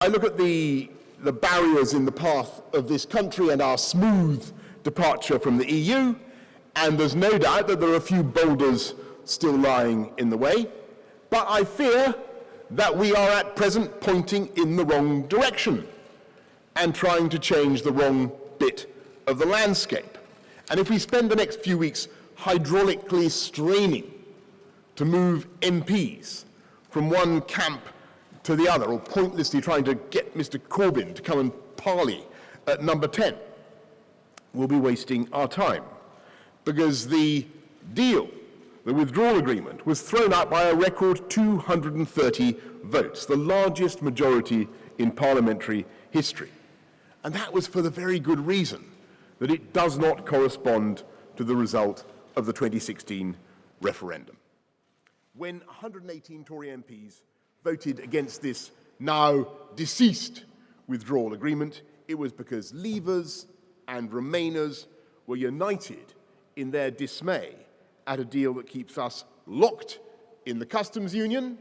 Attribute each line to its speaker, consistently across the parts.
Speaker 1: I look at the barriers in the path of this country and our smooth departure from the EU, and there's no doubt that there are a few boulders still lying in the way, but I fear that we are at present pointing in the wrong direction and trying to change the wrong bit of the landscape. And if we spend the next few weeks hydraulically straining to move MPs from one camp to the other, or pointlessly trying to get Mr. Corbyn to come and parley at number 10, we'll be wasting our time. Because the deal, the withdrawal agreement, was thrown out by a record 230 votes, the largest majority in parliamentary history. And that was for the very good reason that it does not correspond to the result of the 2016 referendum. When 118 Tory MPs voted against this now deceased withdrawal agreement, it was because Leavers and Remainers were united in their dismay at a deal that keeps us locked in the customs union,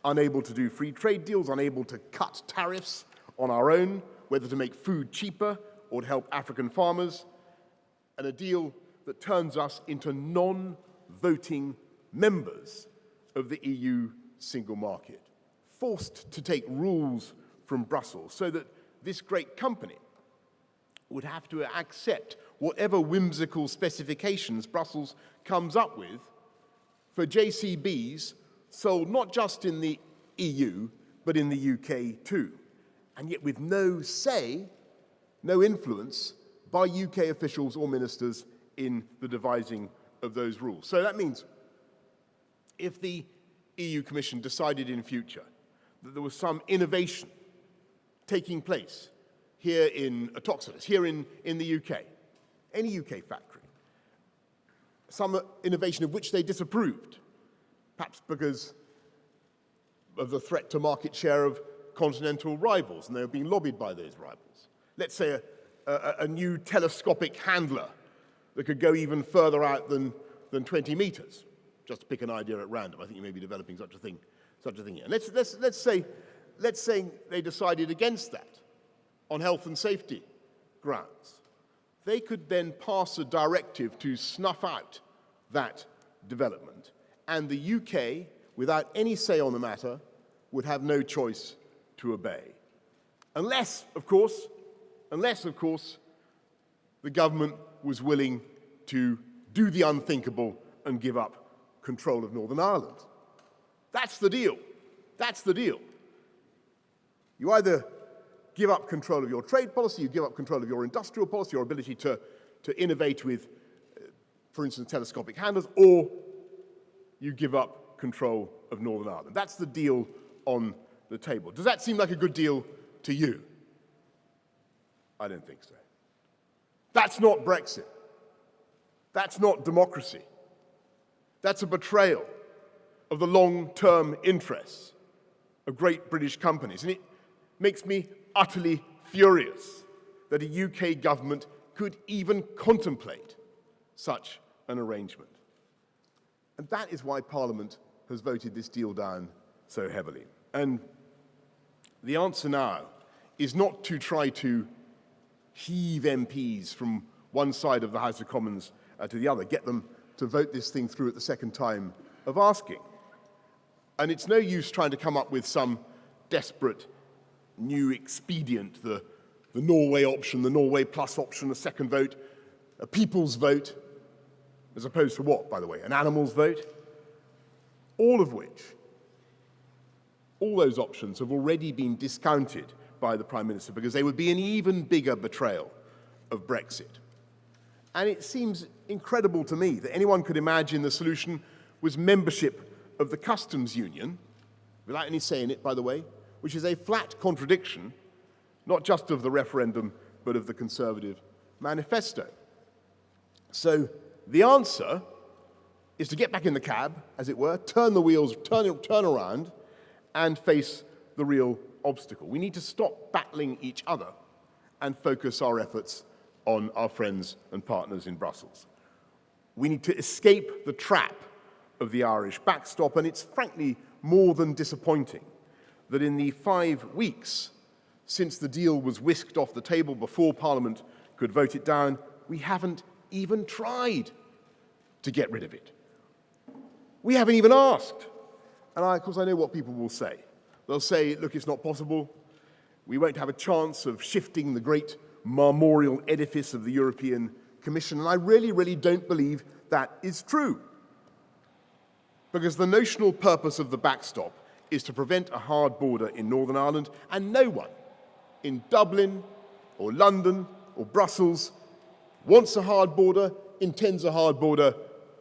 Speaker 1: unable to do free trade deals, unable to cut tariffs on our own, whether to make food cheaper or to help African farmers, and a deal that turns us into non-voting members of the EU single market, forced to take rules from Brussels so that this great company would have to accept whatever whimsical specifications Brussels comes up with for JCBs sold not just in the EU, but in the UK too, and yet with no say, no influence by UK officials or ministers in the devising of those rules. So that means if the EU Commission decided in future that there was some innovation taking place here in Oxford, here in the UK, any UK factory, some innovation of which they disapproved, perhaps because of the threat to market share of continental rivals, and they were being lobbied by those rivals. Let's say a new telescopic handler that could go even further out than 20 meters, just to pick an idea at random. I think you may be developing such a thing here. Let's say they decided against that on health and safety grounds. They could then pass a directive to snuff out that development, and the UK, without any say on the matter, would have no choice to obey. Unless, of course, the government was willing to do the unthinkable and give up control of Northern Ireland. That's the deal. That's the deal. You either give up control of your trade policy, you give up control of your industrial policy, your ability to innovate with, for instance, telescopic handlers, or you give up control of Northern Ireland. That's the deal on the table. Does that seem like a good deal to you? I don't think so. That's not Brexit. That's not democracy. That's a betrayal of the long-term interests of great British companies. And it makes me utterly furious that a UK government could even contemplate such an arrangement. And that is why Parliament has voted this deal down so heavily. And the answer now is not to try to heave MPs from one side of the House of Commons to the other, get them to vote this thing through at the second time of asking. And it's no use trying to come up with some desperate new expedient, the Norway option, the Norway plus option, a second vote, a people's vote, as opposed to what, by the way? An animal's vote? All of which, all those options have already been discounted by the Prime Minister because they would be an even bigger betrayal of Brexit. And it seems incredible to me that anyone could imagine the solution was membership of the customs union, without any say in it, by the way, which is a flat contradiction, not just of the referendum, but of the Conservative manifesto. So the answer is to get back in the cab, as it were, turn the wheels, turn around, and face the real obstacle. We need to stop battling each other and focus our efforts on our friends and partners in Brussels. We need to escape the trap of the Irish backstop, and it's frankly more than disappointing that in the 5 weeks since the deal was whisked off the table before Parliament could vote it down, we haven't even tried to get rid of it. We haven't even asked. And of course, I know what people will say. They'll say, look, it's not possible. We won't have a chance of shifting the great memorial edifice of the European Commission. And I really, really don't believe that is true. Because the notional purpose of the backstop is to prevent a hard border in Northern Ireland, and no one in Dublin or London or Brussels wants a hard border, intends a hard border,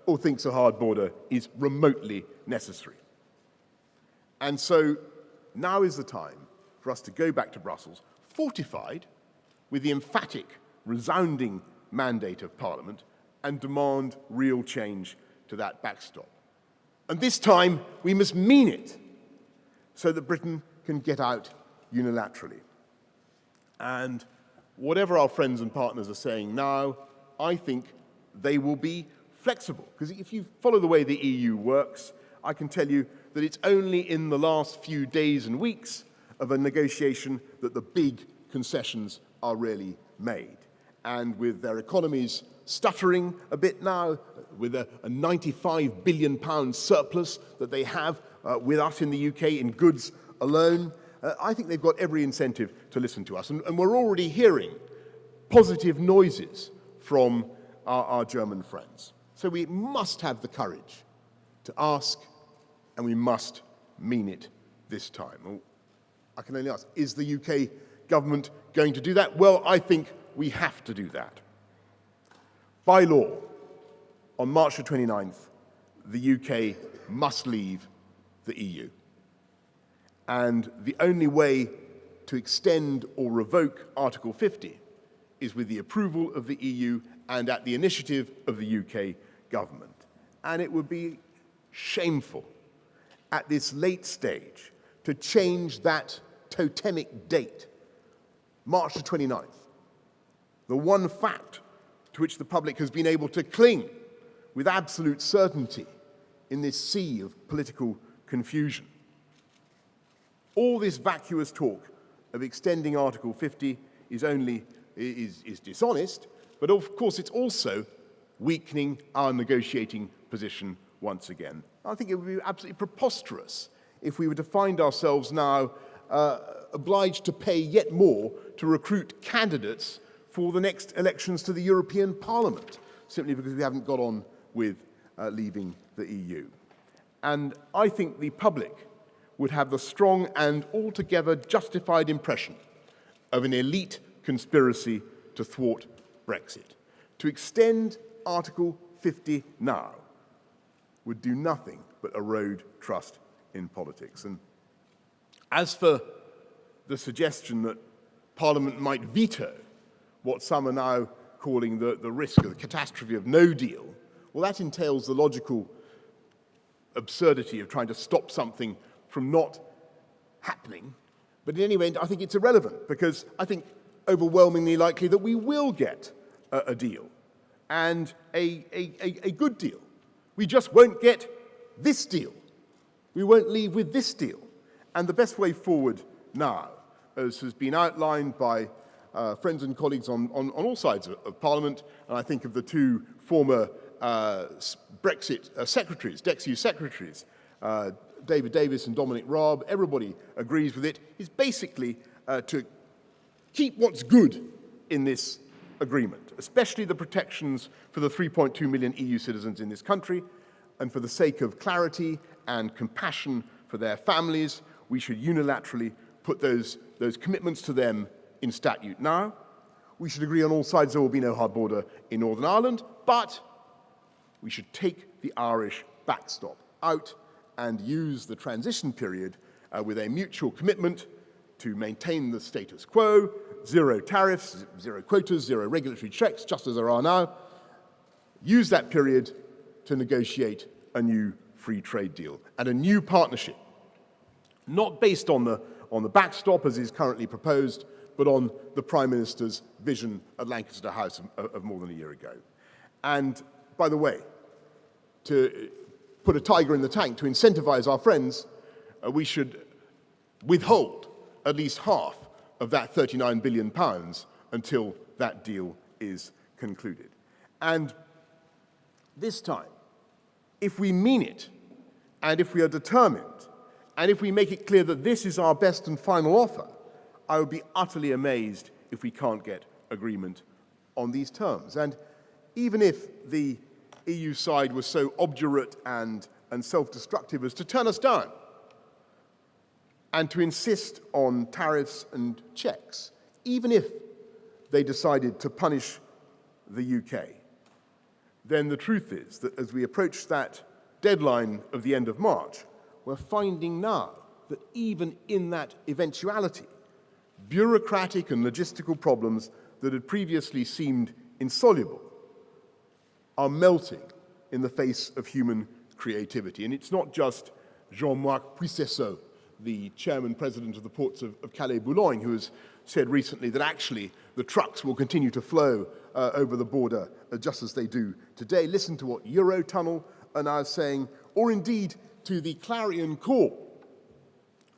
Speaker 1: or thinks a hard border is remotely necessary. And so now is the time for us to go back to Brussels, fortified with the emphatic, resounding mandate of Parliament, and demand real change to that backstop. And this time, we must mean it, so that Britain can get out unilaterally. And whatever our friends and partners are saying now, I think they will be flexible. Because if you follow the way the EU works, I can tell you that it's only in the last few days and weeks of a negotiation that the big concessions are really made. And with their economies stuttering a bit now, with a £95 billion surplus that they have with us in the UK in goods alone, I think they've got every incentive to listen to us. And we're already hearing positive noises from our German friends. So we must have the courage to ask, and we must mean it this time. Well, I can only ask, is the UK government going to do that? Well, I think we have to do that. By law, on March the 29th, the UK must leave the EU. And the only way to extend or revoke Article 50 is with the approval of the EU and at the initiative of the UK government. And it would be shameful at this late stage to change that totemic date, March the 29th, the one fact to which the public has been able to cling with absolute certainty in this sea of political confusion. All this vacuous talk of extending Article 50 is dishonest, but of course it's also weakening our negotiating position once again. I think it would be absolutely preposterous if we were to find ourselves now obliged to pay yet more to recruit candidates for the next elections to the European Parliament, simply because we haven't got on with leaving the EU. And I think the public would have the strong and altogether justified impression of an elite conspiracy to thwart Brexit. To extend Article 50 now would do nothing but erode trust in politics. And as for the suggestion that Parliament might veto what some are now calling the risk of the catastrophe of no deal, well, that entails the logical absurdity of trying to stop something from not happening. But in any event, I think it's irrelevant, because I think overwhelmingly likely that we will get a deal, and a good deal. We just won't get this deal. We won't leave with this deal. And the best way forward now, as has been outlined by friends and colleagues on all sides of Parliament, and I think of the two former Brexit secretaries, DEXU secretaries, David Davis and Dominic Raab, everybody agrees with it, is basically to keep what's good in this agreement, especially the protections for the 3.2 million EU citizens in this country, and for the sake of clarity and compassion for their families, we should unilaterally put those commitments to them in statute now. We should agree on all sides there will be no hard border in Northern Ireland, but we should take the Irish backstop out and use the transition period with a mutual commitment to maintain the status quo, zero tariffs, zero quotas, zero regulatory checks, just as there are now. Use that period to negotiate a new free trade deal and a new partnership, not based on the backstop as is currently proposed, but on the Prime Minister's vision at Lancaster House of more than a year ago. And by the way, to put a tiger in the tank, to incentivize our friends, we should withhold at least half of that £39 billion until that deal is concluded. And this time, if we mean it, and if we are determined, and if we make it clear that this is our best and final offer, I would be utterly amazed if we can't get agreement on these terms. And even if the EU side was so obdurate and self-destructive as to turn us down and to insist on tariffs and checks, even if they decided to punish the UK, then the truth is that as we approach that deadline of the end of March, we're finding now that even in that eventuality, bureaucratic and logistical problems that had previously seemed insoluble are melting in the face of human creativity. And it's not just Jean-Marc Puissesseau, the chairman president of the ports of Calais-Boulogne, who has said recently that actually the trucks will continue to flow over the border just as they do today. Listen to what Eurotunnel are now saying, or indeed to the clarion call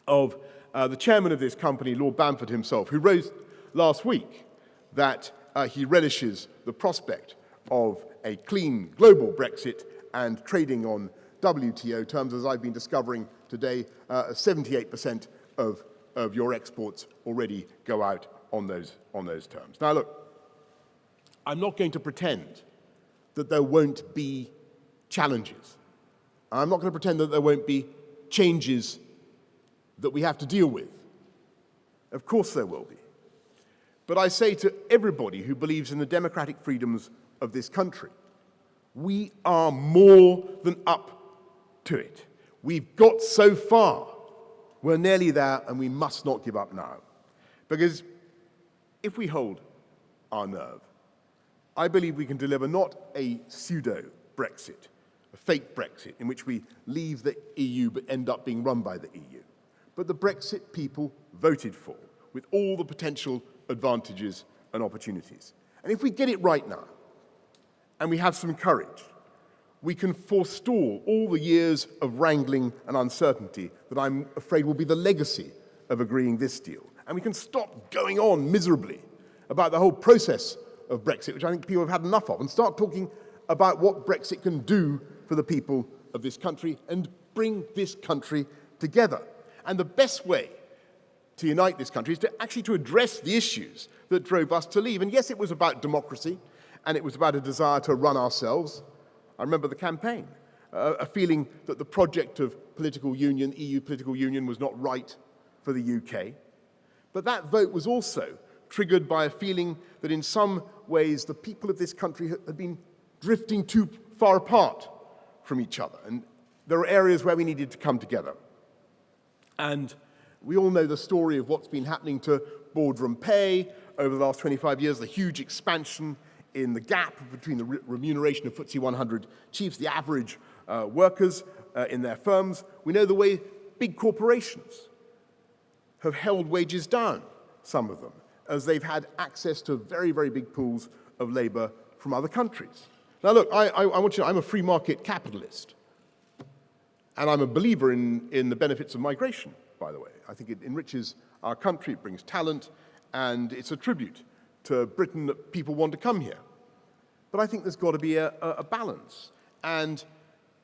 Speaker 1: of the chairman of this company, Lord Bamford himself, who wrote last week that he relishes the prospect of a clean global Brexit and trading on WTO terms. As I've been discovering today, 78% of your exports already go out on those terms. Now look, I'm not going to pretend that there won't be challenges. I'm not going to pretend that there won't be changes that we have to deal with. Of course there will be. But I say to everybody who believes in the democratic freedoms of this country, we are more than up to it. We've got so far. We're nearly there, and we must not give up now. Because if we hold our nerve, I believe we can deliver not a pseudo-Brexit, a fake Brexit, in which we leave the EU but end up being run by the EU, but the Brexit people voted for, with all the potential advantages and opportunities. And if we get it right now, and we have some courage, we can forestall all the years of wrangling and uncertainty that I'm afraid will be the legacy of agreeing this deal. And we can stop going on miserably about the whole process of Brexit, which I think people have had enough of, and start talking about what Brexit can do for the people of this country and bring this country together. And the best way to unite this country is to actually to address the issues that drove us to leave. And yes, it was about democracy, and it was about a desire to run ourselves. I remember the campaign, a feeling that the project of political union, EU political union, was not right for the UK. But that vote was also triggered by a feeling that in some ways the people of this country had been drifting too far apart from each other. And there are areas where we needed to come together. And we all know the story of what's been happening to boardroom pay over the last 25 years, the huge expansion in the gap between the remuneration of FTSE 100 chiefs, the average workers in their firms. We know the way big corporations have held wages down, some of them, as they've had access to very, very big pools of labor from other countries. Now look, I want you to know, I'm a free market capitalist. And I'm a believer in the benefits of migration, by the way. I think it enriches our country, it brings talent, and it's a tribute to Britain that people want to come here. But I think there's got to be a balance. And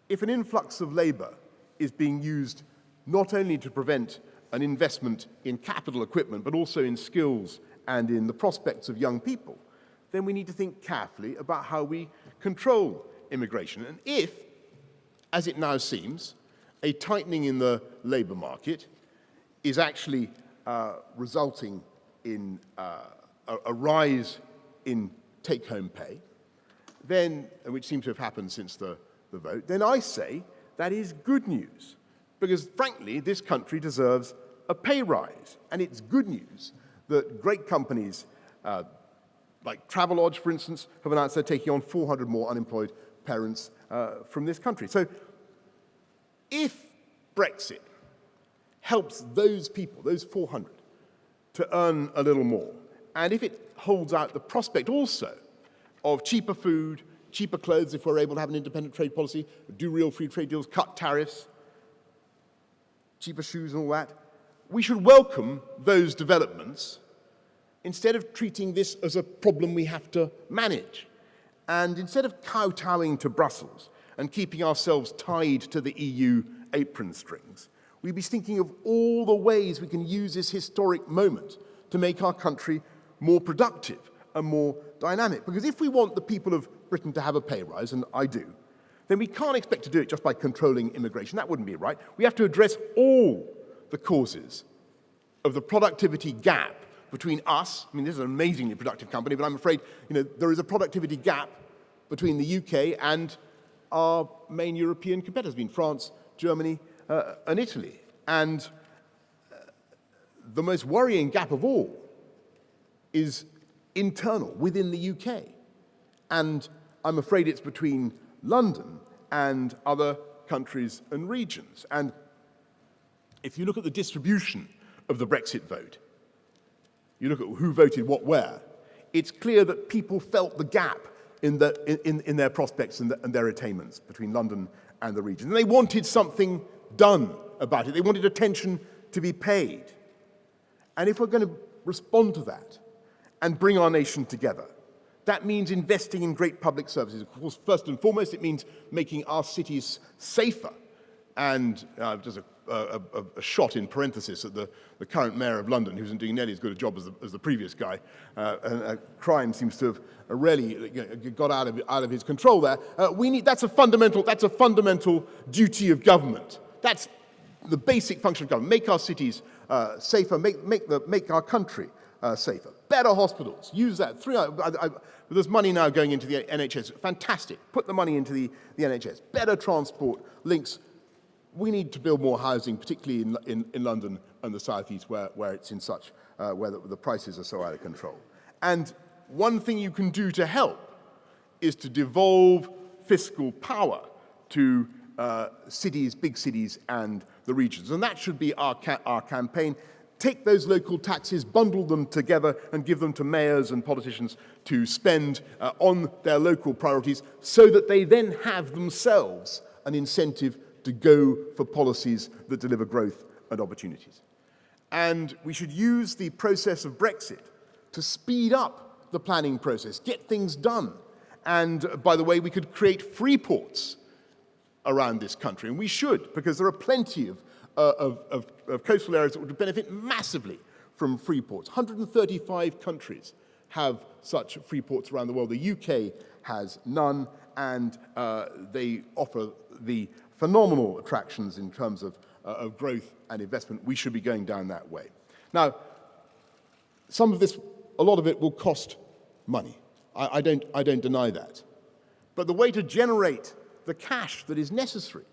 Speaker 1: if an influx of labor is being used not only to prevent an investment in capital equipment, but also in skills and in the prospects of young people, then we need to think carefully about how we control immigration. And if, as it now seems, a tightening in the labor market is actually resulting in a rise in take-home pay, then, which seems to have happened since the vote, then I say that is good news. Because frankly, this country deserves a pay rise. And it's good news that great companies like Travelodge, for instance, have announced they're taking on 400 more unemployed parents from this country. So if Brexit helps those people, those 400, to earn a little more, and if it holds out the prospect also of cheaper food, cheaper clothes if we're able to have an independent trade policy, do real free trade deals, cut tariffs, cheaper shoes and all that, we should welcome those developments instead of treating this as a problem we have to manage, and instead of kowtowing to Brussels and keeping ourselves tied to the EU apron strings, we'd be thinking of all the ways we can use this historic moment to make our country more productive and more dynamic. Because if we want the people of Britain to have a pay rise, and I do, then we can't expect to do it just by controlling immigration. That wouldn't be right. We have to address all the causes of the productivity gap between us. I mean, this is an amazingly productive company, but I'm afraid, there is a productivity gap between the UK and our main European competitors, being France, Germany, and Italy. And the most worrying gap of all is internal, within the UK. And I'm afraid it's between London and other countries and regions. And if you look at the distribution of the Brexit vote, you look at who voted what where, it's clear that people felt the gap in their prospects and their attainments between London and the region. And they wanted something done about it. They wanted attention to be paid. And if we're going to respond to that and bring our nation together, that means investing in great public services. Of course, first and foremost, it means making our cities safer. And just a shot in parenthesis at the current mayor of London, who isn't doing nearly as good a job as the previous guy. Crime seems to have really got out of his control there. That's a fundamental duty of government. That's the basic function of government. Make our cities safer. Make our country safer. Better hospitals. Use that. There's money now going into the NHS. Fantastic. Put the money into the NHS. Better transport links. We need to build more housing, particularly in London and the South East, where it's in such, where the prices are so out of control. And one thing you can do to help is to devolve fiscal power to cities, big cities, and the regions. And that should be our campaign. Take those local taxes, bundle them together, and give them to mayors and politicians to spend on their local priorities, so that they then have themselves an incentive to go for policies that deliver growth and opportunities. And we should use the process of Brexit to speed up the planning process, get things done. And by the way, we could create free ports around this country, and we should, because there are plenty of coastal areas that would benefit massively from free ports. 135 countries have such free ports around the world. The UK has none, and they offer the phenomenal attractions in terms of growth and investment. We should be going down that way. Now, a lot of it will cost money. I don't deny that. But the way to generate the cash that is necessary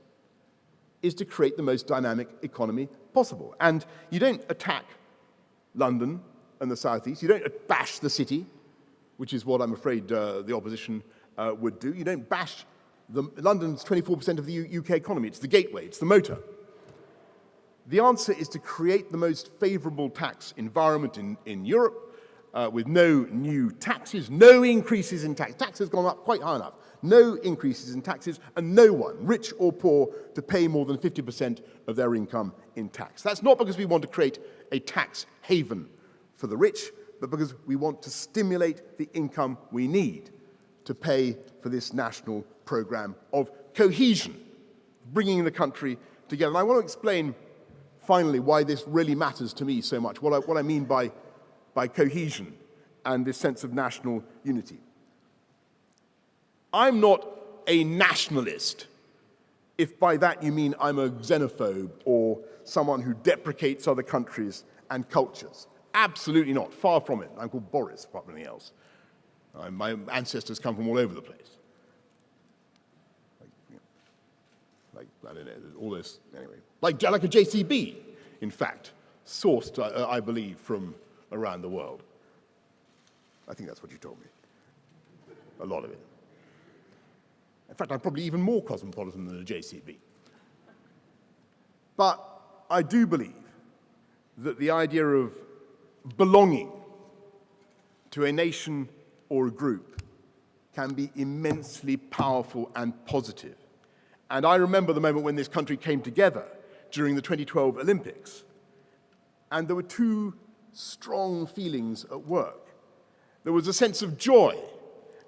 Speaker 1: is to create the most dynamic economy possible. And you don't attack London and the South East. You don't bash the city, which is what I'm afraid the opposition would do. You don't bash London's 24% of the UK economy. It's the gateway, it's the motor. The answer is to create the most favorable tax environment in Europe, with no new taxes, no increases in tax. Tax has gone up quite high enough. No increases in taxes, and no one, rich or poor, to pay more than 50% of their income in tax. That's not because we want to create a tax haven for the rich, but because we want to stimulate the income we need to pay for this national program of cohesion, bringing the country together. And I want to explain, finally, why this really matters to me so much, what I mean by cohesion and this sense of national unity. I'm not a nationalist, if by that you mean I'm a xenophobe or someone who deprecates other countries and cultures. Absolutely not. Far from it. I'm called Boris, apart from anything else. My ancestors come from all over the place. I don't know, all this, anyway. Like a JCB, in fact, sourced, I believe, from around the world. I think that's what you told me. A lot of it. In fact, I'm probably even more cosmopolitan than a JCB. But I do believe that the idea of belonging to a nation or a group can be immensely powerful and positive. And I remember the moment when this country came together during the 2012 Olympics. And there were two strong feelings at work. There was a sense of joy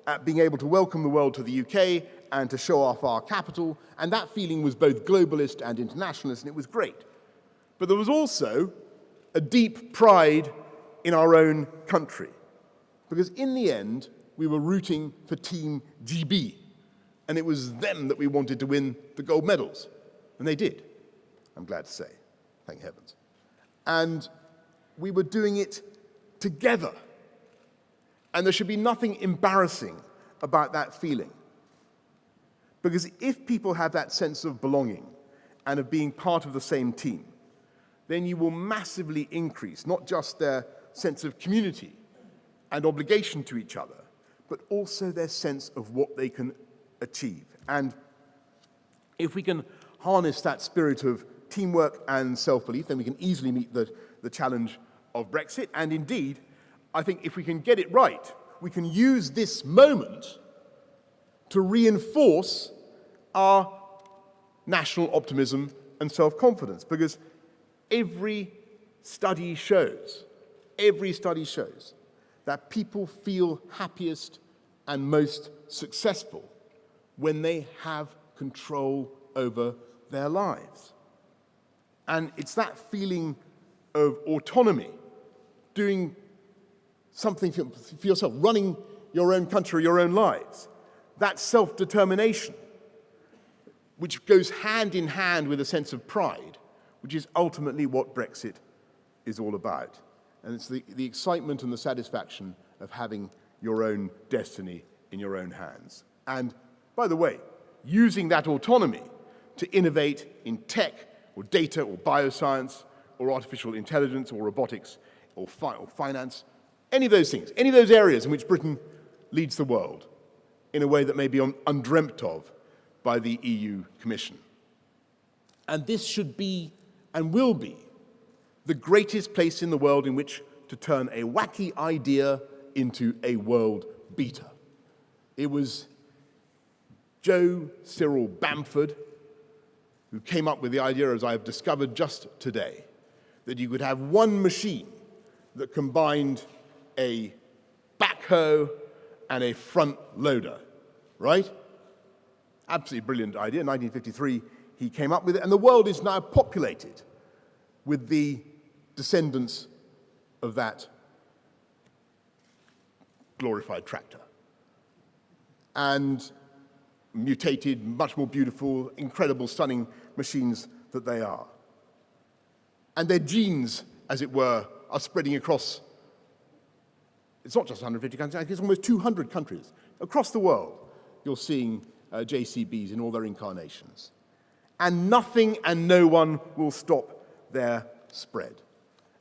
Speaker 1: at being able to welcome the world to the UK and to show off our capital, and that feeling was both globalist and internationalist, and it was great. But there was also a deep pride in our own country, because in the end, we were rooting for Team GB, and it was them that we wanted to win the gold medals, and they did, I'm glad to say, thank heavens. And we were doing it together, and there should be nothing embarrassing about that feeling. Because if people have that sense of belonging and of being part of the same team, then you will massively increase not just their sense of community and obligation to each other, but also their sense of what they can achieve. And if we can harness that spirit of teamwork and self-belief, then we can easily meet the challenge of Brexit. And indeed, I think if we can get it right, we can use this moment to reinforce our national optimism and self-confidence, because every study shows that people feel happiest and most successful when they have control over their lives. And it's that feeling of autonomy, doing something for yourself, running your own country, your own lives, that self-determination, which goes hand in hand with a sense of pride, which is ultimately what Brexit is all about. And it's the excitement and the satisfaction of having your own destiny in your own hands. And, by the way, using that autonomy to innovate in tech or data or bioscience or artificial intelligence or robotics or finance, any of those things, any of those areas in which Britain leads the world in a way that may be undreamt of by the EU Commission. And this should be and will be the greatest place in the world in which to turn a wacky idea into a world beater. It was Joe Cyril Bamford who came up with the idea, as I have discovered just today, that you could have one machine that combined a backhoe and a front loader, right? Absolutely brilliant idea. 1953, he came up with it, and the world is now populated with the descendants of that glorified tractor. And mutated, much more beautiful, incredible, stunning machines that they are. And their genes, as it were, are spreading across, it's not just 150 countries, it's almost 200 countries. Across the world, you're seeing JCBs in all their incarnations. And nothing and no one will stop their spread.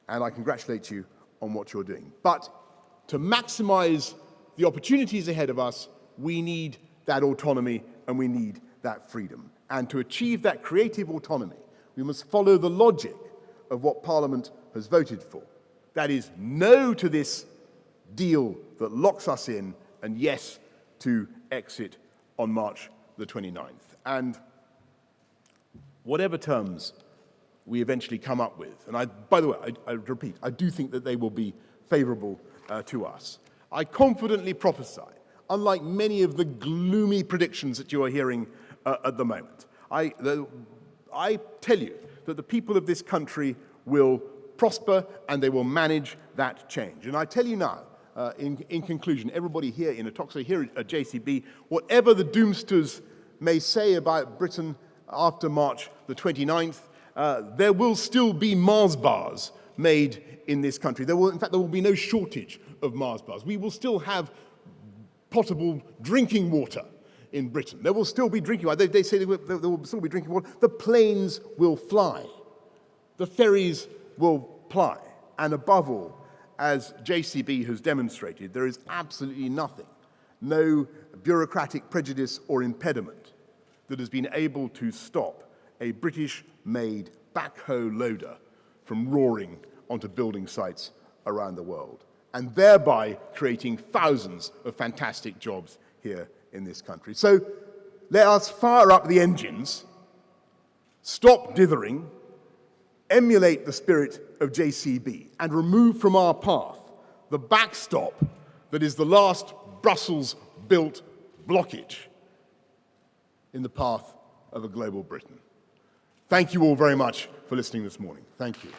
Speaker 1: And I congratulate you on what you're doing. But to maximize the opportunities ahead of us, we need that autonomy and we need that freedom. And to achieve that creative autonomy, we must follow the logic of what Parliament has voted for. That is, no to this deal that locks us in, and yes to exit on March the 29th. And whatever terms we eventually come up with, and by the way, I repeat, I do think that they will be favorable to us. I confidently prophesy, unlike many of the gloomy predictions that you are hearing at the moment, I tell you that the people of this country will prosper and they will manage that change. And I tell you now, in conclusion, everybody here in Atoxa, here at JCB, whatever the doomsters may say about Britain after March the 29th, there will still be Mars bars made in this country. In fact, there will be no shortage of Mars bars. We will still have potable drinking water in Britain. There will still be drinking water. They say there will still be drinking water. The planes will fly. The ferries will ply. And above all, as JCB has demonstrated, there is absolutely nothing, no bureaucratic prejudice or impediment that has been able to stop a British-made backhoe loader from roaring onto building sites around the world, and thereby creating thousands of fantastic jobs here in this country. So let us fire up the engines, stop dithering, emulate the spirit of JCB and remove from our path the backstop that is the last Brussels-built blockage in the path of a global Britain. Thank you all very much for listening this morning. Thank you.